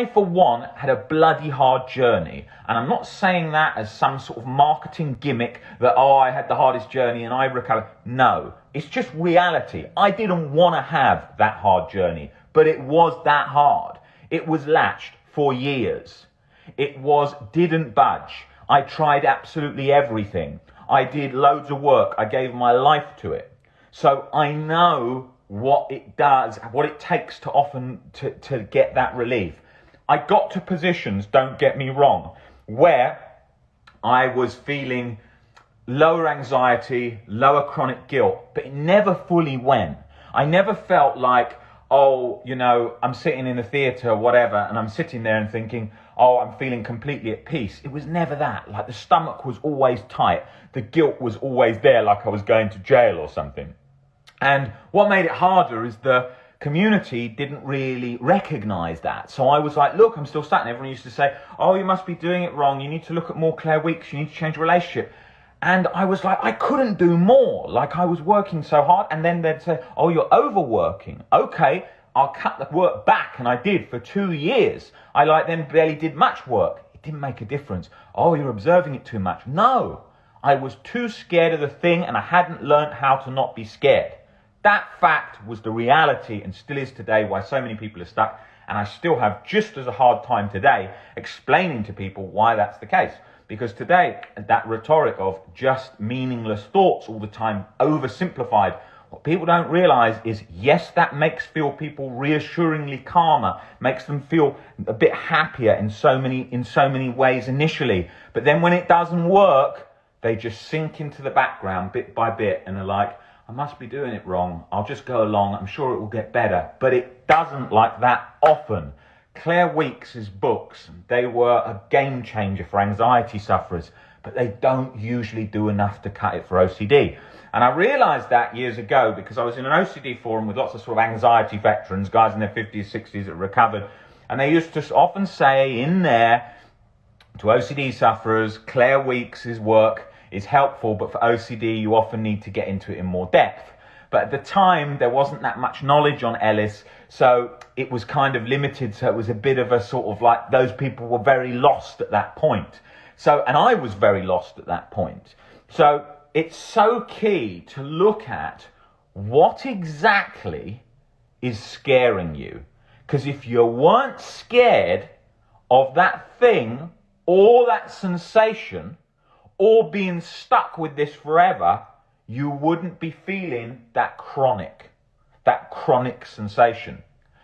I, for one, had a bloody hard journey. And I'm not saying that as some sort of marketing gimmick that, oh, I had the hardest journey and I recovered. No, it's just reality. I didn't want to have that hard journey, but it was that hard. It was latched for years. It didn't budge. I tried absolutely everything. I did loads of work. I gave my life to it. So I know what it does, what it takes to often to get that relief. I got to positions, don't get me wrong, where I was feeling lower anxiety, lower chronic guilt, but it never fully went. I never felt like, oh, you know, I'm sitting in the theatre or whatever, and I'm sitting there and thinking, oh, I'm feeling completely at peace. It was never that. Like the stomach was always tight. The guilt was always there, like I was going to jail or something. And what made it harder is the community didn't really recognize that. So I was like, look, I'm still stuck. And everyone used to say, oh, you must be doing it wrong. You need to look at more Claire Weekes. You need to change your relationship. And I was like, I couldn't do more. Like I was working so hard. And then they'd say, oh, you're overworking. Okay, I'll cut the work back. And I did for 2 years. I then barely did much work. It didn't make a difference. Oh, you're observing it too much. No, I was too scared of the thing and I hadn't learned how to not be scared. That fact was the reality and still is today why so many people are stuck. And I still have just as a hard time today explaining to people why that's the case. Because today, that rhetoric of just meaningless thoughts all the time, oversimplified, what people don't realize is, yes, that makes people reassuringly calmer, makes them feel a bit happier in so many ways initially. But then when it doesn't work, they just sink into the background bit by bit and are like, I must be doing it wrong. I'll just go along. I'm sure it will get better. But it doesn't like that often. Claire Weekes' books, they were a game changer for anxiety sufferers, but they don't usually do enough to cut it for OCD. And I realized that years ago because I was in an OCD forum with lots of sort of anxiety veterans, guys in their 50s, 60s that recovered. And they used to often say in there to OCD sufferers, Claire Weekes' work is helpful, but for OCD, you often need to get into it in more depth. But at the time, there wasn't that much knowledge on Ellis, so it was kind of limited. So it was a bit of a sort of like those people were very lost at that point. So, and I was very lost at that point. So it's so key to look at what exactly is scaring you. Because if you weren't scared of that thing or that sensation, or being stuck with this forever, you wouldn't be feeling that chronic sensation.